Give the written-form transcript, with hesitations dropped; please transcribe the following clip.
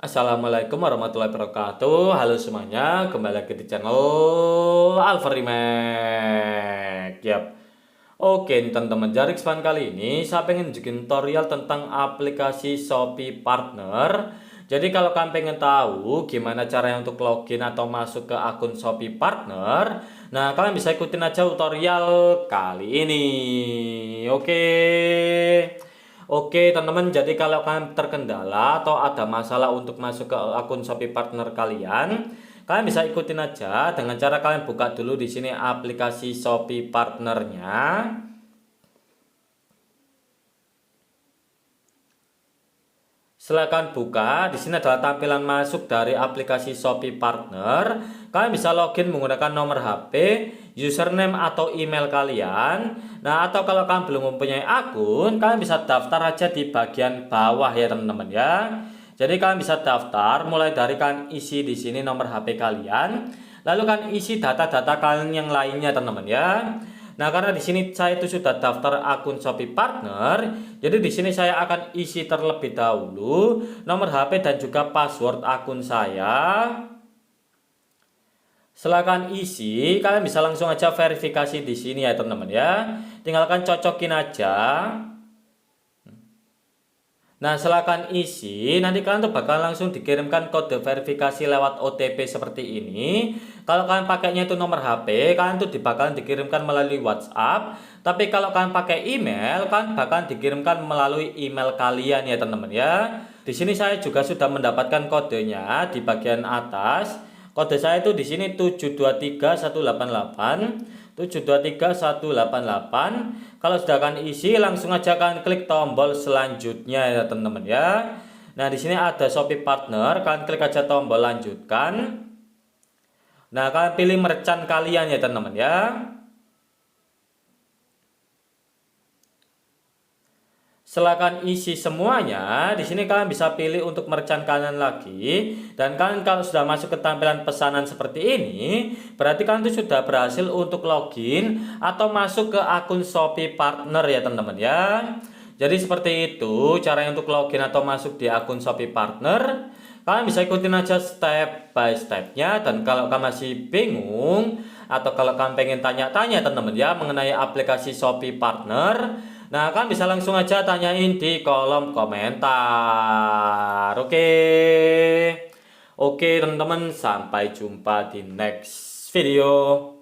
Assalamualaikum warahmatullahi wabarakatuh. Halo semuanya, kembali lagi di channel Alfarimek. Yap. Oke, teman-teman, Jarik Span kali ini saya pengen bikin tutorial tentang aplikasi Shopee Partner. Jadi kalau kalian pengen tahu gimana caranya untuk login atau masuk ke akun Shopee Partner, nah kalian bisa ikutin aja tutorial kali ini. Oke. Oke teman-teman, jadi kalau kalian terkendala atau ada masalah untuk masuk ke akun Shopee Partner kalian, kalian bisa ikutin aja dengan cara kalian buka dulu di sini aplikasi Shopee Partnernya. Silakan buka. Di sini adalah tampilan masuk dari aplikasi Shopee Partner. Kalian bisa login menggunakan nomor HP, username atau email kalian. Nah, atau kalau kalian belum mempunyai akun, kalian bisa daftar aja di bagian bawah ya teman-teman ya. Jadi kalian bisa daftar mulai dari kalian isi di sini nomor HP kalian, lalu kalian isi data-data kalian yang lainnya teman-teman ya. Nah, karena di sini saya itu sudah daftar akun Shopee Partner, jadi di sini saya akan isi terlebih dahulu nomor HP dan juga password akun saya. Silakan isi, kalian bisa langsung aja verifikasi di sini ya teman-teman ya. Tinggalkan cocokin aja. Nah, silakan isi. Nanti kalian tuh bakal langsung dikirimkan kode verifikasi lewat OTP seperti ini. Kalau kalian pakainya itu nomor HP, kalian tuh bakalan dikirimkan melalui WhatsApp. Tapi kalau kalian pakai email, kalian bakalan dikirimkan melalui email kalian ya teman-teman ya. Di sini saya juga sudah mendapatkan kodenya di bagian atas. Kode saya itu di sini 723188. Kalau sudah akan isi, langsung aja kalian klik tombol selanjutnya ya teman-teman ya. Nah, di sini ada Shopee Partner, kalian klik aja tombol lanjutkan. Nah, kalian pilih merchant kalian ya teman-teman ya. Silakan isi semuanya. Di sini kalian bisa pilih untuk merchant kalian lagi. Dan kalian kalau sudah masuk ke tampilan pesanan seperti ini, berarti kalian itu sudah berhasil untuk login atau masuk ke akun Shopee Partner ya teman-teman ya. Jadi seperti itu caranya untuk login atau masuk di akun Shopee Partner. Kalian bisa ikutin aja step by stepnya. Dan kalau kalian masih bingung atau kalau kalian pengen tanya-tanya teman-teman ya mengenai aplikasi Shopee Partner, nah, kan bisa langsung aja tanyain di kolom komentar. Oke, teman-teman, sampai jumpa di next video.